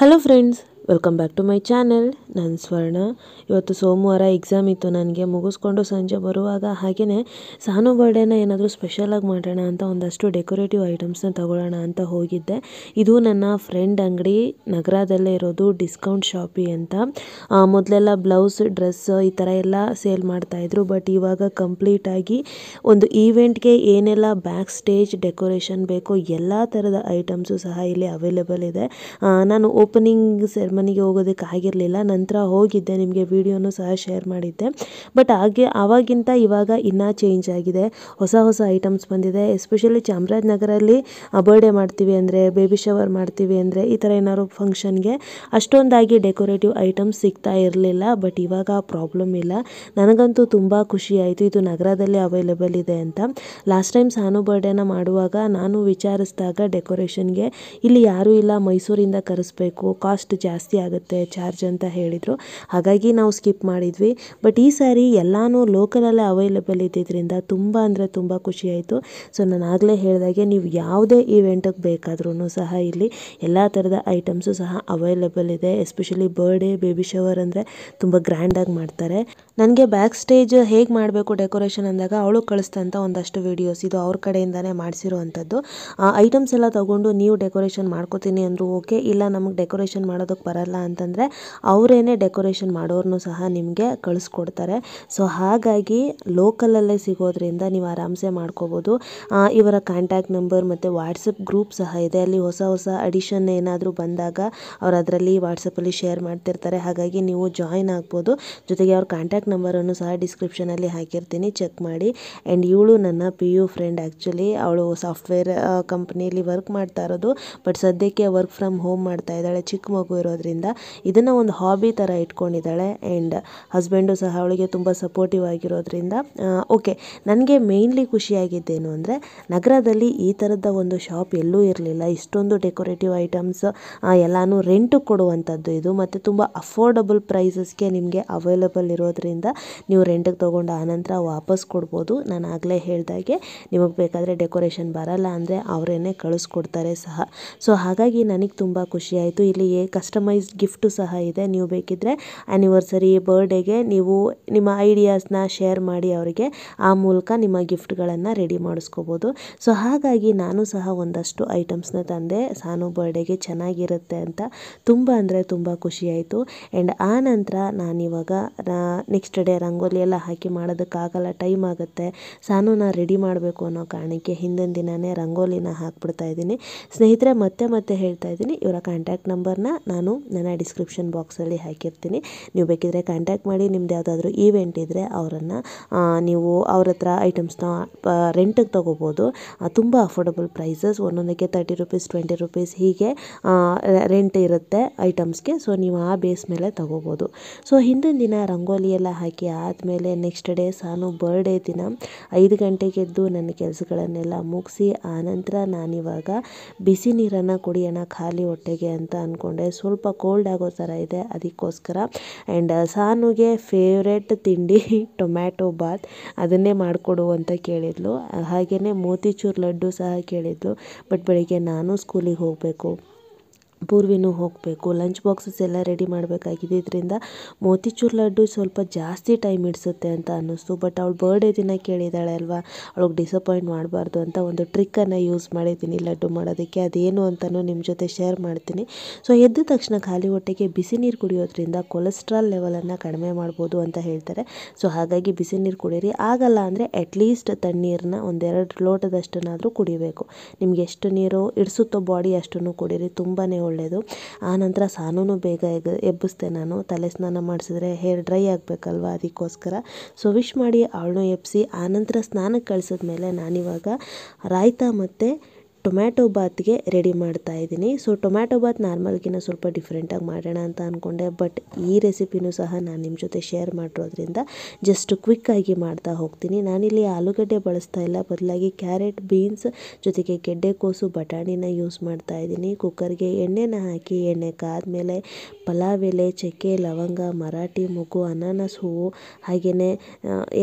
Hello friends, welcome back to my channel. ನಾನು ಸ್ವರ್ಣ. ಇವತ್ತು ಸೋಮವಾರ ಎಕ್ಸಾಮ್ ಇತ್ತು ನನಗೆ. ಮುಗಿಸ್ಕೊಂಡು ಸಂಜೆ ಬರುವಾಗ ಹಾಗೆಯೇ ಸಾನು ಬರ್ಡೇನ ಏನಾದರೂ ಸ್ಪೆಷಲಾಗಿ ಮಾಡೋಣ ಅಂತ ಒಂದಷ್ಟು ಡೆಕೋರೇಟಿವ್ ಐಟಮ್ಸ್ನ ತಗೊಳ್ಳೋಣ ಅಂತ ಹೋಗಿದ್ದೆ. ಇದು ನನ್ನ ಫ್ರೆಂಡ್ ಅಂಗಡಿ, ನಗರದಲ್ಲೇ ಇರೋದು ಡಿಸ್ಕೌಂಟ್ ಶಾಪಿ ಅಂತ. ಮೊದಲೆಲ್ಲ ಬ್ಲೌಸ್, ಡ್ರೆಸ್ ಈ ಥರ ಎಲ್ಲ ಸೇಲ್ ಮಾಡ್ತಾಯಿದ್ರು. ಬಟ್ ಇವಾಗ ಕಂಪ್ಲೀಟಾಗಿ ಒಂದು ಈವೆಂಟ್ಗೆ ಏನೆಲ್ಲ ಬ್ಯಾಕ್ ಸ್ಟೇಜ್ ಡೆಕೋರೇಷನ್ ಬೇಕೋ ಎಲ್ಲ ಥರದ ಐಟಮ್ಸು ಸಹ ಇಲ್ಲಿ ಅವೈಲೇಬಲ್ ಇದೆ. ನಾನು ಓಪನಿಂಗ್ ಸೆರೆಮನಿಗೆ ಹೋಗೋದಕ್ಕೆ ಆಗಿರಲಿಲ್ಲ. ನಂತರ ಹೋಗಿದ್ದೆ, ನಿಮಗೆ ವಿಡಿಯೋನು ಸಹ ಶೇರ್ ಮಾಡಿದ್ದೆ. ಬಟ್ ಆವಾಗಿಂತ ಇವಾಗ ಇನ್ನೂ ಚೇಂಜ್ ಆಗಿದೆ. ಹೊಸ ಹೊಸ ಐಟಮ್ಸ್ ಬಂದಿದೆ. ಎಸ್ಪೆಷಲಿ ಚಾಮರಾಜನಗರಲ್ಲಿ ಬರ್ಡೇ ಮಾಡ್ತೀವಿ ಅಂದರೆ, ಬೇಬಿ ಶವರ್ ಮಾಡ್ತೀವಿ ಅಂದರೆ, ಈ ಥರ ಏನಾದ್ರು ಫಂಕ್ಷನ್ಗೆ ಅಷ್ಟೊಂದಾಗಿ ಡೆಕೋರೇಟಿವ್ ಐಟಮ್ಸ್ ಸಿಗ್ತಾ ಇರಲಿಲ್ಲ. ಬಟ್ ಇವಾಗ ಪ್ರಾಬ್ಲಮ್ ಇಲ್ಲ. ನನಗಂತೂ ತುಂಬ ಖುಷಿ ಆಯಿತು ಇದು ನಗರದಲ್ಲಿ ಅವೈಲೇಬಲ್ ಇದೆ ಅಂತ. ಲಾಸ್ಟ್ ಟೈಮ್ ಸಾನು ಬರ್ಡೇನ ಮಾಡುವಾಗ ನಾನು ವಿಚಾರಿಸಿದಾಗ ಡೆಕೋರೇಷನ್ಗೆ ಇಲ್ಲಿ ಯಾರೂ ಇಲ್ಲ, ಮೈಸೂರಿಂದ ಕರೆಸ್ಬೇಕು, ಕಾಸ್ಟ್ ಜಾಸ್ತಿ ಆಗುತ್ತೆ ಚಾರ್ಜ್ ಅಂತ ಹೇಳಿದರು. ಹಾಗಾಗಿ ನಾವು ಸ್ಕಿಪ್ ಮಾಡಿದ್ವಿ. ಬಟ್ ಈ ಸಾರಿ ಎಲ್ಲನೂ ಲೋಕಲಲ್ಲೇ ಅವೈಲೇಬಲ್ ಇದ್ದಿದ್ದರಿಂದ ತುಂಬ ಅಂದರೆ ತುಂಬ ಖುಷಿ ಆಯಿತು. ಸೊ ನಾನು ಆಗಲೇ ಹೇಳಿದಾಗೆ ನೀವು ಯಾವುದೇ ಈವೆಂಟಿಗೆ ಬೇಕಾದ್ರೂ ಸಹ ಇಲ್ಲಿ ಎಲ್ಲ ಥರದ ಐಟಮ್ಸು ಸಹ ಅವೈಲೇಬಲ್ ಇದೆ. ಎಸ್ಪೆಷಲಿ ಬರ್ಡೇ, ಬೇಬಿ ಶವರ್ ಅಂದರೆ ತುಂಬ ಗ್ರ್ಯಾಂಡಾಗಿ ಮಾಡ್ತಾರೆ. ನನಗೆ ಬ್ಯಾಕ್ ಸ್ಟೇಜ್ ಹೇಗೆ ಮಾಡಬೇಕು ಡೆಕೋರೇಷನ್ ಅಂದಾಗ ಅವಳು ಕಳಿಸ್ತಂತ ಒಂದಷ್ಟು ವೀಡಿಯೋಸ್, ಇದು ಅವ್ರ ಕಡೆಯಿಂದನೇ ಮಾಡಿಸಿರೋ ಅಂಥದ್ದು. ಐಟಮ್ಸ್ ಎಲ್ಲ ತೊಗೊಂಡು ನೀವು ಡೆಕೋರೇಷನ್ ಮಾಡ್ಕೋತೀನಿ ಅಂದರು ಓಕೆ, ಇಲ್ಲ ನಮಗೆ ಡೆಕೋರೇಷನ್ ಮಾಡೋದಕ್ಕೆ ಬರಲ್ಲ ಅಂತಂದರೆ ಅವರೇನೆ ಡೆಕೋರೇಷನ್ ಮಾಡೋರನ್ನು ಸಹ ನಿಮಗೆ ಕಳಿಸ್ಕೊಡ್ತಾರೆ. ಸೊ ಹಾಗಾಗಿ ಲೋಕಲಲ್ಲೇ ಸಿಗೋದ್ರಿಂದ ನೀವು ಆರಾಮ್ಸೆ ಮಾಡ್ಕೋಬೋದು. ಇವರ ಕಾಂಟ್ಯಾಕ್ಟ್ ನಂಬರ್ ಮತ್ತು ವಾಟ್ಸಪ್ ಗ್ರೂಪ್ ಸಹ ಇದೆ. ಅಲ್ಲಿ ಹೊಸ ಹೊಸ ಅಡಿಷನ್ ಏನಾದರೂ ಬಂದಾಗ ಅವರು ಅದರಲ್ಲಿ ವಾಟ್ಸಪ್ಪಲ್ಲಿ ಶೇರ್ ಮಾಡ್ತಿರ್ತಾರೆ. ಹಾಗಾಗಿ ನೀವು ಜಾಯಿನ್ ಆಗ್ಬೋದು. ಜೊತೆಗೆ ಅವ್ರ ಕಾಂಟ್ಯಾಕ್ಟ್ ನಂಬರನ್ನು ಸಹ ಡಿಸ್ಕ್ರಿಪ್ಷನಲ್ಲಿ ಹಾಕಿರ್ತೀನಿ, ಚೆಕ್ ಮಾಡಿ. ಆ್ಯಂಡ್ ಇವಳು ನನ್ನ PU ಫ್ರೆಂಡ್. ಆ್ಯಕ್ಚುಲಿ ಅವಳು ಸಾಫ್ಟ್ವೇರ್ ಕಂಪ್ನಿಯಲ್ಲಿ ವರ್ಕ್ ಮಾಡ್ತಾ ಇರೋದು. ಬಟ್ ಸದ್ಯಕ್ಕೆ ವರ್ಕ್ ಫ್ರಮ್ ಹೋಮ್ ಮಾಡ್ತಾ ಇದ್ದಾಳೆ, ಚಿಕ್ಕ ಮಗು ಇರೋದ್ರಿಂದ. ಇದನ್ನು ಒಂದು ಹಾಬಿ ಥರ ಇಟ್ಕೊಂಡಿದ್ದಾಳೆ. ಆ್ಯಂಡ್ ಹಸ್ಬೆಂಡು ಸಹ ಅವಳಿಗೆ ತುಂಬ ಸಪೋರ್ಟಿವ್ ಆಗಿರೋದ್ರಿಂದ ಓಕೆ. ನನಗೆ ಮೇಯ್ನ್ಲಿ ಖುಷಿಯಾಗಿದ್ದೇನು ಅಂದರೆ, ನಗರದಲ್ಲಿ ಈ ಥರದ ಒಂದು ಶಾಪ್ ಎಲ್ಲೂ ಇರಲಿಲ್ಲ. ಇಷ್ಟೊಂದು ಡೆಕೋರೇಟಿವ್ ಐಟಮ್ಸ್ ಎಲ್ಲನೂ ರೆಂಟಿಗೆ ಕೊಡುವಂಥದ್ದು ಇದು. ಮತ್ತು ತುಂಬ ಅಫೋರ್ಡಬಲ್ ಪ್ರೈಸಸ್ಗೆ ನಿಮಗೆ ಅವೈಲೇಬಲ್ ಇರೋದ್ರಿಂದ ನೀವು ರೆಂಟಿಗೆ ತೊಗೊಂಡು ಆನಂತರ ವಾಪಸ್ ಕೊಡ್ಬೋದು. ನಾನು ಆಗಲೇ ಹೇಳಿದಾಗೆ ನಿಮಗೆ ಬೇಕಾದರೆ ಡೆಕೋರೇಷನ್ ಬರಲ್ಲ ಅಂದರೆ ಅವರೇನೆ ಕಳಿಸ್ಕೊಡ್ತಾರೆ ಸಹ. ಸೊ ಹಾಗಾಗಿ ನನಗೆ ತುಂಬ ಖುಷಿ ಆಯಿತು. ಇಲ್ಲಿ ಕಸ್ಟಮೈಸ್ಡ್ ಗಿಫ್ಟು ಸಹ ಇದೆ. ನೀವು ಬೇಕಿದ್ದರೆ ಆ್ಯನಿವರ್ಸರಿ, ಬರ್ಡೇಗೆ ನೀವು ನಿಮ್ಮ ಐಡಿಯಾಸ್ನ ಶೇರ್ ಮಾಡಿ ಅವರಿಗೆ, ಆ ಮೂಲಕ ನಿಮ್ಮ ಗಿಫ್ಟ್ಗಳನ್ನು ರೆಡಿ ಮಾಡಿಸ್ಕೋಬೋದು. ಸೊ ಹಾಗಾಗಿ ನಾನು ಸಹ ಒಂದಷ್ಟು ಐಟಮ್ಸ್ನ ತಂದೆ ಸಾನು ಬರ್ಡೇಗೆ, ಚೆನ್ನಾಗಿರುತ್ತೆ ಅಂತ. ತುಂಬ ಅಂದರೆ ತುಂಬ ಖುಷಿಯಾಯಿತು. ಆ್ಯಂಡ್ ಆ ನಂತರ ನಾನಿವಾಗ ನೆಕ್ಸ್ಟ್ ಡೇ ರಂಗೋಲಿ ಎಲ್ಲ ಹಾಕಿ ಮಾಡೋದಕ್ಕಾಗಲ್ಲ, ಟೈಮ್ ಆಗುತ್ತೆ. ಸಾನುನ ರೆಡಿ ಮಾಡಬೇಕು ಅನ್ನೋ ಕಾರಣಕ್ಕೆ ಹಿಂದಿನ ದಿನವೇ ರಂಗೋಲಿನ ಹಾಕ್ಬಿಡ್ತಾ ಇದ್ದೀನಿ. ಸ್ನೇಹಿತರೆ, ಮತ್ತೆ ಹೇಳ್ತಾ ಇದ್ದೀನಿ, ಇವರ ಕಾಂಟ್ಯಾಕ್ಟ್ ನಂಬರ್ನ ನಾನು ನನ್ನ ಡಿಸ್ಕ್ರಿಪ್ಷನ್ ಬಾಕ್ಸಲ್ಲಿ ಹಾಕಿರ್ತೀನಿ. ನೀವು ಬೇಕಿದ್ರೆ ಕಾಂಟ್ಯಾಕ್ಟ್ ಮಾಡಿ. ನಿಮ್ದು ಯಾವುದಾದ್ರೂ ಈವೆಂಟ್ ಇದ್ದರೆ ಅವರನ್ನು ನೀವು ಅವ್ರ ಹತ್ರ ಐಟಮ್ಸ್ನ ರೆಂಟಿಗೆ ತೊಗೋಬೋದು. ತುಂಬ ಅಫೋರ್ಡಬಲ್ ಪ್ರೈಸಸ್, ಒಂದೊಂದಕ್ಕೆ 30 ರೂಪೀಸ್, 20 ರೂಪೀಸ್ ಹೀಗೆ ರೆಂಟ್ ಇರುತ್ತೆ ಐಟಮ್ಸ್ಗೆ. ಸೊ ನೀವು ಆ ಬೇಸ್ ಮೇಲೆ ತೊಗೋಬೋದು. ಸೊ ಹಿಂದಿನ ದಿನ ರಂಗೋಲಿ ಎಲ್ಲ ಹಾಕಿ ಆದಮೇಲೆ ನೆಕ್ಸ್ಟ್ ಡೇ ಸಾನು ಬರ್ಡೇ ದಿನ 5 ಗಂಟೆಗೆ ಎದ್ದು ನನ್ನ ಕೆಲಸಗಳನ್ನೆಲ್ಲ ಮುಗಿಸಿ ಆನಂತರ ನಾನಿವಾಗ ಬಿಸಿ ನೀರನ್ನು ಕುಡಿಯೋಣ ಖಾಲಿ ಹೊಟ್ಟೆಗೆ ಅಂತ ಅಂದ್ಕೊಂಡೆ. ಸ್ವಲ್ಪ ಕೋಲ್ಡ್ ಆಗೋ ಥರ ಇದೆ, ಅದಕ್ಕೋಸ್ಕರ. ಆ್ಯಂಡ್ ಸಾನುಗೆ ಫೇವ್ರೆಟ್ ತಿಂಡಿ ಟೊಮ್ಯಾಟೊ ಬಾತ್, ಅದನ್ನೇ ಮಾಡಿಕೊಡು ಅಂತ ಕೇಳಿದ್ಲು. ಹಾಗೆಯೇ ಮೋತಿಚೂರ್ ಲಡ್ಡು ಸಹ ಕೇಳಿದ್ಲು. ಬಟ್ ಬೆಳಿಗ್ಗೆ ನಾನು ಸ್ಕೂಲಿಗೆ ಹೋಗಬೇಕು, ಪೂರ್ವಿನೂ ಹೋಗಬೇಕು, ಲಂಚ್ ಬಾಕ್ಸಸ್ ಎಲ್ಲ ರೆಡಿ ಮಾಡಬೇಕಾಗಿದ್ದರಿಂದ ಮೋತಿಚೂರ್ ಲಡ್ಡು ಸ್ವಲ್ಪ ಜಾಸ್ತಿ ಟೈಮ್ ಹಿಡಿಸುತ್ತೆ ಅಂತ ಅನ್ನಿಸ್ತು. ಬಟ್ ಅವಳು ಬರ್ಡೇ ದಿನ ಕೇಳಿದ್ದಾಳೆ ಅಲ್ವಾ, ಅವಳಿಗೆ ಡಿಸಪಾಯಿಂಟ್ ಮಾಡಬಾರ್ದು ಅಂತ ಒಂದು ಟ್ರಿಕ್ಕನ್ನು ಯೂಸ್ ಮಾಡಿದ್ದೀನಿ ಲಡ್ಡು ಮಾಡೋದಕ್ಕೆ. ಅದೇನು ಅಂತಲೂ ನಿಮ್ಮ ಜೊತೆ ಶೇರ್ ಮಾಡ್ತೀನಿ. ಸೊ ಎದ್ದ ತಕ್ಷಣ ಖಾಲಿ ಹೊಟ್ಟೆಗೆ ಬಿಸಿ ನೀರು ಕುಡಿಯೋದ್ರಿಂದ ಕೊಲೆಸ್ಟ್ರಾಲ್ ಲೆವೆಲನ್ನು ಕಡಿಮೆ ಮಾಡ್ಬೋದು ಅಂತ ಹೇಳ್ತಾರೆ. ಸೊ ಹಾಗಾಗಿ ಬಿಸಿ ನೀರು ಕುಡೀರಿ. ಆಗಲ್ಲ ಅಂದರೆ ಅಟ್ಲೀಸ್ಟ್ ತಣ್ಣೀರನ್ನ 1-2 ಲೋಟದಷ್ಟನ್ನಾದರೂ ಕುಡಿಬೇಕು. ನಿಮ್ಗೆ ಎಷ್ಟು ನೀರು ಇಡಿಸುತ್ತೋ ಬಾಡಿ ಅಷ್ಟನ್ನು ಕುಡೀರಿ, ತುಂಬಾ ಒಳ್ಳೆಯದು. ಆನಂತರ ಸಾನೂ ಬೇಗ ಎಬ್ಬಿಸ್ದೆ ನಾನು. ತಲೆ ಸ್ನಾನ ಮಾಡಿಸಿದ್ರೆ ಹೇರ್ ಡ್ರೈ ಆಗಬೇಕಲ್ವ, ಅದಕ್ಕೋಸ್ಕರ. ಸೊ ವಿಶ್ ಮಾಡಿ ಅವಳನ್ನು ಎಬ್ಬಿಸಿ ಆನಂತರ ಸ್ನಾನಕ್ಕೆ ಕಳಿಸಿದ್ಮೇಲೆ ನಾನಿವಾಗ ರಾಯ್ತ ಮತ್ತು ಟೊಮ್ಯಾಟೊ ಬಾತ್ಗೆ ರೆಡಿ ಮಾಡ್ತಾ ಇದ್ದೀನಿ. ಸೊ ಟೊಮ್ಯಾಟೊ ಬಾತ್ ನಾರ್ಮಲ್ಗಿನ ಸ್ವಲ್ಪ ಡಿಫ್ರೆಂಟಾಗಿ ಮಾಡೋಣ ಅಂತ ಅಂದ್ಕೊಂಡೆ. ಬಟ್ ಈ ರೆಸಿಪಿನೂ ಸಹ ನಾನು ನಿಮ್ಮ ಜೊತೆ ಶೇರ್ ಮಾಡಿರೋದ್ರಿಂದ ಜಸ್ಟ್ ಕ್ವಿಕ್ಕಾಗಿ ಮಾಡ್ತಾ ಹೋಗ್ತೀನಿ. ನಾನಿಲ್ಲಿ ಆಲೂಗಡ್ಡೆ ಬಳಸ್ತಾ ಇಲ್ಲ, ಬದಲಾಗಿ ಕ್ಯಾರೆಟ್, ಬೀನ್ಸ್ ಜೊತೆಗೆ ಗೆಡ್ಡೆಕೋಸು, ಬಟಾಣಿನ ಯೂಸ್ ಮಾಡ್ತಾ ಇದ್ದೀನಿ. ಕುಕ್ಕರ್ಗೆ ಎಣ್ಣೆನ ಹಾಕಿ, ಎಣ್ಣೆ ಕಾದ್ಮೇಲೆ ಪಲಾವ್ ಎಲೆ, ಚಕ್ಕೆ, ಲವಂಗ, ಮರಾಠಿ ಮೊಗ್ಗು, ಅನಾನಸ್ ಹೂವು, ಹಾಗೆಯೇ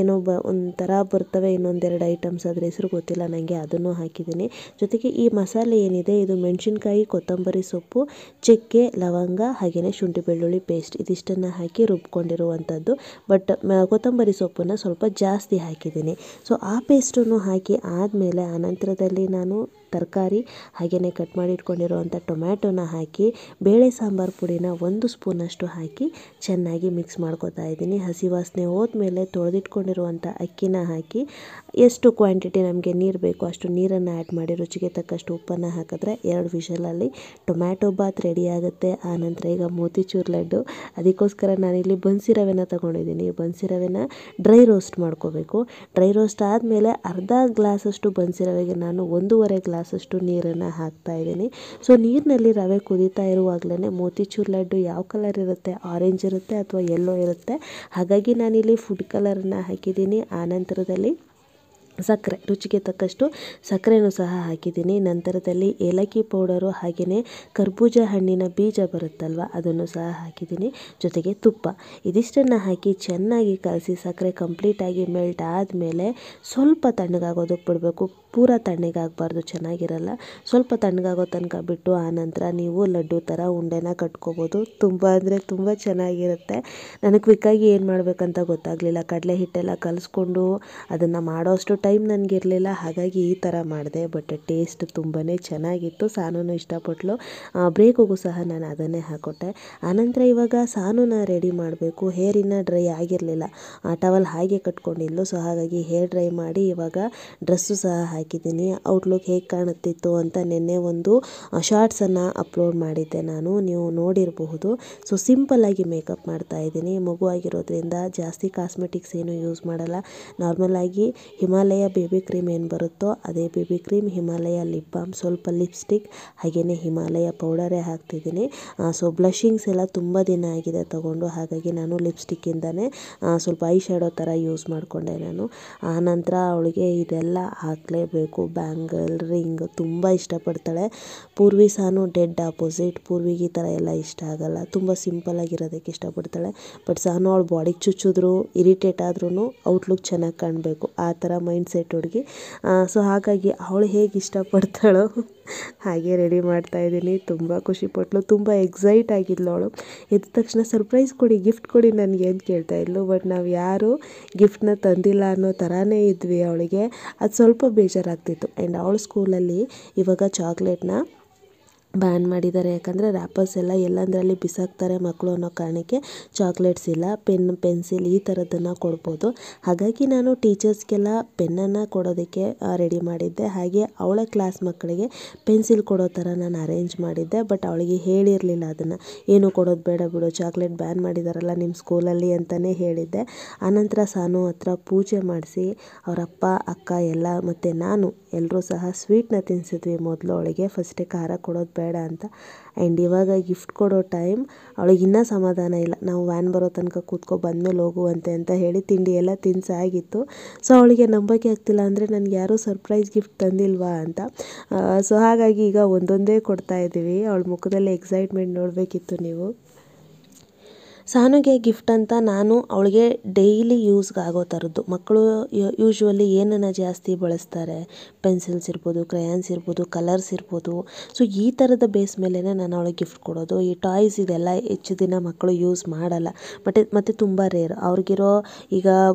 ಏನೋ ಒಂಥರ ಬರ್ತವೆ ಇನ್ನೊಂದೆರಡು ಐಟಮ್ಸ್, ಅದ್ರ ಹೆಸರು ಗೊತ್ತಿಲ್ಲ ನನಗೆ, ಅದನ್ನು ಹಾಕಿದ್ದೀನಿ. ಜೊತೆಗೆ ಈ ಮಸಾಲೆ ಏನಿದೆ ಇದು ಮೆಣಸಿನ್ಕಾಯಿ, ಕೊತ್ತಂಬರಿ ಸೊಪ್ಪು, ಚಕ್ಕೆ, ಲವಂಗ ಹಾಗೆಯೇ ಶುಂಠಿ ಬೆಳ್ಳುಳ್ಳಿ ಪೇಸ್ಟ್ ಇದಿಷ್ಟನ್ನು ಹಾಕಿ ರುಬ್ಕೊಂಡಿರುವಂಥದ್ದು. ಬಟ್ ಕೊತ್ತಂಬರಿ ಸೊಪ್ಪನ್ನು ಸ್ವಲ್ಪ ಜಾಸ್ತಿ ಹಾಕಿದ್ದೀನಿ. ಸೊ ಆ ಪೇಸ್ಟನ್ನು ಹಾಕಿ ಆದಮೇಲೆ ಆನಂತರದಲ್ಲಿ ನಾನು ತರಕಾರಿ ಹಾಗೆಯೇ ಕಟ್ ಮಾಡಿ ಇಟ್ಕೊಂಡಿರುವಂಥ ಟೊಮ್ಯಾಟೊನ ಹಾಕಿ ಬೇಳೆ ಸಾಂಬಾರು ಪುಡಿನ 1 ಸ್ಪೂನಷ್ಟು ಹಾಕಿ ಚೆನ್ನಾಗಿ ಮಿಕ್ಸ್ ಮಾಡ್ಕೊತಾ ಇದ್ದೀನಿ. ಹಸಿ ವಾಸನೆ ಹೋದ್ಮೇಲೆ ತೊಳೆದಿಟ್ಕೊಂಡಿರುವಂಥ ಅಕ್ಕಿನ ಹಾಕಿ ಎಷ್ಟು ಕ್ವಾಂಟಿಟಿ ನಮಗೆ ನೀರು ಬೇಕು ಅಷ್ಟು ನೀರನ್ನು ಆ್ಯಡ್ ಮಾಡಿ ರುಚಿಗೆ ತಕ್ಕಷ್ಟು ಉಪ್ಪನ್ನು ಹಾಕಿದ್ರೆ 2 ವಿಷಲಲ್ಲಿ ಟೊಮ್ಯಾಟೊ ಬಾತ್ ರೆಡಿ ಆಗುತ್ತೆ. ಆನಂತರ ಈಗ ಮೋತಿಚೂರ್ ಲಡ್ಡು, ಅದಕ್ಕೋಸ್ಕರ ನಾನಿಲ್ಲಿ ಬನ್ಸಿ ರವೆನ ತೊಗೊಂಡಿದ್ದೀನಿ. ಬನ್ಸಿ ರವೆನ ಡ್ರೈ ರೋಸ್ಟ್ ಮಾಡ್ಕೋಬೇಕು. ಡ್ರೈ ರೋಸ್ಟ್ ಆದಮೇಲೆ ಅರ್ಧ ಗ್ಲಾಸಷ್ಟು ಬನ್ಸಿ ರವೆಗೆ ನಾನು 1.5 ಗ್ಲಾಸಷ್ಟು ನೀರನ್ನು ಹಾಕ್ತಾ ಇದ್ದೀನಿ. ಸೊ ನೀರಿನಲ್ಲಿ ರವೆ ಕುದೀತಾ ಇರುವಾಗಲೇ ಮೋತಿಚೂರ್ ಲಡ್ಡು ಯಾವ ಕಲರ್ ಇರುತ್ತೆ, ಆರೆಂಜ್ ಇರುತ್ತೆ ಅಥವಾ ಯೆಲ್ಲೋ ಇರುತ್ತೆ. ಹಾಗಾಗಿ ನಾನಿಲ್ಲಿ ಫುಡ್ ಕಲರನ್ನು ಹಾಕಿದ್ದೀನಿ. ಆನಂತರದಲ್ಲಿ ಸಕ್ಕರೆ, ರುಚಿಗೆ ತಕ್ಕಷ್ಟು ಸಕ್ಕರೆನೂ ಸಹ ಹಾಕಿದ್ದೀನಿ. ನಂತರದಲ್ಲಿ ಏಲಕ್ಕಿ ಪೌಡರು ಹಾಗೆಯೇ ಕರ್ಬೂಜ ಹಣ್ಣಿನ ಬೀಜ ಬರುತ್ತಲ್ವ ಅದನ್ನು ಸಹ ಹಾಕಿದ್ದೀನಿ. ಜೊತೆಗೆ ತುಪ್ಪ ಇದಿಷ್ಟನ್ನು ಹಾಕಿ ಚೆನ್ನಾಗಿ ಕಲಸಿ ಸಕ್ಕರೆ ಕಂಪ್ಲೀಟಾಗಿ ಮೆಲ್ಟ್ ಆದಮೇಲೆ ಸ್ವಲ್ಪ ತಣ್ಣಗಾಗೋದಕ್ಕೆ ಬಿಡಬೇಕು. ಪೂರ ತಣ್ಣಗಾಗಬಾರ್ದು, ಚೆನ್ನಾಗಿರಲ್ಲ. ಸ್ವಲ್ಪ ತಣ್ಣಗಾಗೋ ತನಕ ಬಿಟ್ಟು ಆನಂತರ ನೀವು ಲಡ್ಡು ಥರ ಉಂಡೆನ ಕಟ್ಕೋಬೋದು. ತುಂಬ ಅಂದರೆ ತುಂಬ ಚೆನ್ನಾಗಿರುತ್ತೆ. ನನಗೆ ಕ್ವಿಕ್ಕಾಗಿ ಏನು ಮಾಡಬೇಕಂತ ಗೊತ್ತಾಗಲಿಲ್ಲ. ಕಡಲೆ ಹಿಟ್ಟೆಲ್ಲ ಕಲಿಸ್ಕೊಂಡು ಅದನ್ನು ಮಾಡೋಷ್ಟು ಟೈಮ್ ನನಗಿರಲಿಲ್ಲ. ಹಾಗಾಗಿ ಈ ಥರ ಮಾಡಿದೆ. ಬಟ್ ಟೇಸ್ಟ್ ತುಂಬಾ ಚೆನ್ನಾಗಿತ್ತು. ಸಾನೂನು ಇಷ್ಟಪಟ್ಲು. ಬ್ರೇಕಿಗೂ ಸಹ ನಾನು ಅದನ್ನೇ ಹಾಕ್ಕೊಟ್ಟೆ. ಆನಂತರ ಇವಾಗ ಸಾನೂನ ರೆಡಿ ಮಾಡಬೇಕು. ಹೇರ್ ಇನ್ನೂ ಡ್ರೈ ಆಗಿರಲಿಲ್ಲ, ಟವಲ್ ಹಾಗೆ ಕಟ್ಕೊಂಡಿದ್ಲು. ಸೊ ಹಾಗಾಗಿ ಹೇರ್ ಡ್ರೈ ಮಾಡಿ ಇವಾಗ ಡ್ರೆಸ್ಸು ಸಹ ಹಾಕಿದ್ದೀನಿ. ಔಟ್ಲುಕ್ ಹೇಗೆ ಕಾಣುತ್ತಿತ್ತು ಅಂತ ನಿನ್ನೆ ಒಂದು ಶಾರ್ಟ್ಸನ್ನು ಅಪ್ಲೋಡ್ ಮಾಡಿದ್ದೆ ನಾನು, ನೀವು ನೋಡಿರಬಹುದು. ಸೊ ಸಿಂಪಲ್ಲಾಗಿ ಮೇಕಪ್ ಮಾಡ್ತಾ ಇದ್ದೀನಿ. ಮಗು ಆಗಿರೋದ್ರಿಂದ ಜಾಸ್ತಿ ಕಾಸ್ಮೆಟಿಕ್ಸ್ ಏನು ಯೂಸ್ ಮಾಡಲ್ಲ. ನಾರ್ಮಲಾಗಿ ಹಿಮಾಲಯ ಬೇಬಿ ಕ್ರೀಮ್ ಏನು ಬರುತ್ತೋ ಅದೇ baby cream, Himalaya lip balm, ಸ್ವಲ್ಪ ಲಿಪ್ಸ್ಟಿಕ್ ಹಾಗೆಯೇ ಹಿಮಾಲಯ ಪೌಡರೇ ಹಾಕ್ತಿದ್ದೀನಿ. ಸೊ ಬ್ಲಷಿಂಗ್ಸ್ ಎಲ್ಲ ತುಂಬ ದಿನ ಆಗಿದೆ ತಗೊಂಡು, ಹಾಗಾಗಿ ನಾನು ಲಿಪ್ಸ್ಟಿಕ್ಕಿಂದನೇ ಸ್ವಲ್ಪ ಐ ಶ್ಯಾಡೋ ಥರ ಯೂಸ್ ಮಾಡಿಕೊಂಡೆ ನಾನು. ಆನಂತರ ಅವಳಿಗೆ ಇದೆಲ್ಲ ಹಾಕಲೇಬೇಕು. ಬ್ಯಾಂಗಲ್, ರಿಂಗ್ ತುಂಬ ಇಷ್ಟಪಡ್ತಾಳೆ. ಪೂರ್ವಿ ಸಾನು ಡೆಡ್ ಆಪೋಸಿಟ್. ಪೂರ್ವಿಗೆ ಈ ಥರ ಎಲ್ಲ ಇಷ್ಟ ಆಗಲ್ಲ, ತುಂಬ ಸಿಂಪಲ್ಲಾಗಿರೋದಕ್ಕೆ ಇಷ್ಟಪಡ್ತಾಳೆ. ಬಟ್ ಸಾನು ಅವಳು ಬಾಡಿಗೆ ಚುಚ್ಚಿದ್ರು ಇರಿಟೇಟ್ ಆದ್ರೂ ಔಟ್ಲುಕ್ ಚೆನ್ನಾಗಿ ಕಾಣಬೇಕು, ಆ ಥರ ಮೈಂಡ್ ಸೆಟ್ ಹುಡುಗಿ. ಸೊ ಹಾಗಾಗಿ ಅವಳು ಹೇಗೆ ಇಷ್ಟಪಡ್ತಾಳೋ ಹಾಗೆ ರೆಡಿ ಮಾಡ್ತಾಯಿದ್ದೀನಿ. ತುಂಬ ಖುಷಿಪಟ್ಲು, ತುಂಬ ಎಕ್ಸೈಟ್ ಆಗಿದ್ಲು ಅವಳು. ಎದ್ದ ತಕ್ಷಣ ಸರ್ಪ್ರೈಸ್ ಕೊಡಿ, ಗಿಫ್ಟ್ ಕೊಡಿ ನನಗೆ ಅಂತ ಕೇಳ್ತಾ ಇದ್ಲು. ಬಟ್ ನಾವು ಯಾರು ಗಿಫ್ಟನ್ನ ತಂದಿಲ್ಲ ಅನ್ನೋ ಥರನೇ ಇದ್ವಿ. ಅವಳಿಗೆ ಅದು ಸ್ವಲ್ಪ ಬೇಜಾರಾಗ್ತಿತ್ತು. ಆ್ಯಂಡ್ ಅವಳ ಸ್ಕೂಲಲ್ಲಿ ಇವಾಗ ಚಾಕ್ಲೇಟ್ನ ಬ್ಯಾನ್ ಮಾಡಿದ್ದಾರೆ. ಯಾಕಂದರೆ ರ್ಯಾಪರ್ಸ್ ಎಲ್ಲ ಎಲ್ಲಂದರಲ್ಲಿ ಬಿಸಾಕ್ತಾರೆ ಮಕ್ಕಳು ಅನ್ನೋ ಕಾರಣಕ್ಕೆ ಚಾಕ್ಲೇಟ್ಸ್ ಇಲ್ಲ, ಪೆನ್, ಪೆನ್ಸಿಲ್ ಈ ಥರದ್ದನ್ನು ಕೊಡ್ಬೋದು. ಹಾಗಾಗಿ ನಾನು ಟೀಚರ್ಸ್ಗೆಲ್ಲ ಪೆನ್ನನ್ನು ಕೊಡೋದಕ್ಕೆ ರೆಡಿ ಮಾಡಿದ್ದೆ. ಹಾಗೆ ಅವಳ ಕ್ಲಾಸ್ ಮಕ್ಕಳಿಗೆ ಪೆನ್ಸಿಲ್ ಕೊಡೋ ಥರ ನಾನು ಅರೇಂಜ್ ಮಾಡಿದ್ದೆ. ಬಟ್ ಅವಳಿಗೆ ಹೇಳಿರಲಿಲ್ಲ ಅದನ್ನು, ಏನು ಕೊಡೋದು ಬೇಡ ಬಿಡು, ಚಾಕ್ಲೇಟ್ ಬ್ಯಾನ್ ಮಾಡಿದಾರಲ್ಲ ನಿಮ್ಮ ಸ್ಕೂಲಲ್ಲಿ ಅಂತಲೇ ಹೇಳಿದ್ದೆ. ಆನಂತರ ಸಾನು ಹತ್ರ ಪೂಜೆ ಮಾಡಿಸಿ ಅವರಪ್ಪ, ಅಕ್ಕ ಎಲ್ಲ ಮತ್ತು ನಾನು ಎಲ್ಲರೂ ಸಹ ಸ್ವೀಟ್ನ ತಿನ್ನಿಸಿದ್ವಿ. ಮೊದಲು ಅವಳಿಗೆ ಫಸ್ಟೇ ಖಾರ ಕೊಡೋದು ಬೇಡ ಅಂತ. ಆ್ಯಂಡ್ ಇವಾಗ ಗಿಫ್ಟ್ ಕೊಡೋ ಟೈಮ್ ಅವಳಿಗೆ ಇನ್ನೂ ಸಮಾಧಾನ ಇಲ್ಲ. ನಾವು ವ್ಯಾನ್ ಬರೋ ತನಕ ಕೂತ್ಕೊ, ಬಂದಮೇಲೆ ಹೋಗುವಂತೆ ಅಂತ ಹೇಳಿ ತಿಂಡಿ ಎಲ್ಲ ತಿನ್ಸಾಗಿತ್ತು. ಸೊ ಅವಳಿಗೆ ನಂಬೋಕೆ ಆಗ್ತಿಲ್ಲ, ಅಂದರೆ ನನಗೆ ಯಾರೂ ಸರ್ಪ್ರೈಸ್ ಗಿಫ್ಟ್ ತಂದಿಲ್ವಾ ಅಂತ. ಸೊ ಹಾಗಾಗಿ ಈಗ ಒಂದೊಂದೇ ಕೊಡ್ತಾ ಇದ್ದೀವಿ. ಅವಳ ಮುಖದಲ್ಲಿ ಎಕ್ಸೈಟ್ಮೆಂಟ್ ನೋಡಬೇಕಿತ್ತು ನೀವು. ಸಾನುಗೆ ಗಿಫ್ಟ್ ಅಂತ ನಾನು ಅವಳಿಗೆ ಡೈಲಿ ಯೂಸ್ಗೆ ಆಗೋ ಥರದ್ದು, ಮಕ್ಕಳು ಯೂಶ್ವಲಿ ಏನನ್ನು ಜಾಸ್ತಿ ಬಳಸ್ತಾರೆ, ಪೆನ್ಸಿಲ್ಸ್ ಇರ್ಬೋದು, ಕ್ರಯಾನ್ಸ್ ಇರ್ಬೋದು, ಕಲರ್ಸ್ ಇರ್ಬೋದು. ಸೊ ಈ ಥರದ ಬೇಸ್ ಮೇಲೇ ನಾನು ಅವಳಿಗೆ ಗಿಫ್ಟ್ ಕೊಡೋದು. ಈ ಟಾಯ್ಸ್ ಇದೆಲ್ಲ ಹೆಚ್ಚು ದಿನ ಮಕ್ಕಳು ಯೂಸ್ ಮಾಡಲ್ಲ. ಮತ್ತು ತುಂಬ ರೇರ್ ಅವ್ರಿಗಿರೋ ಈಗ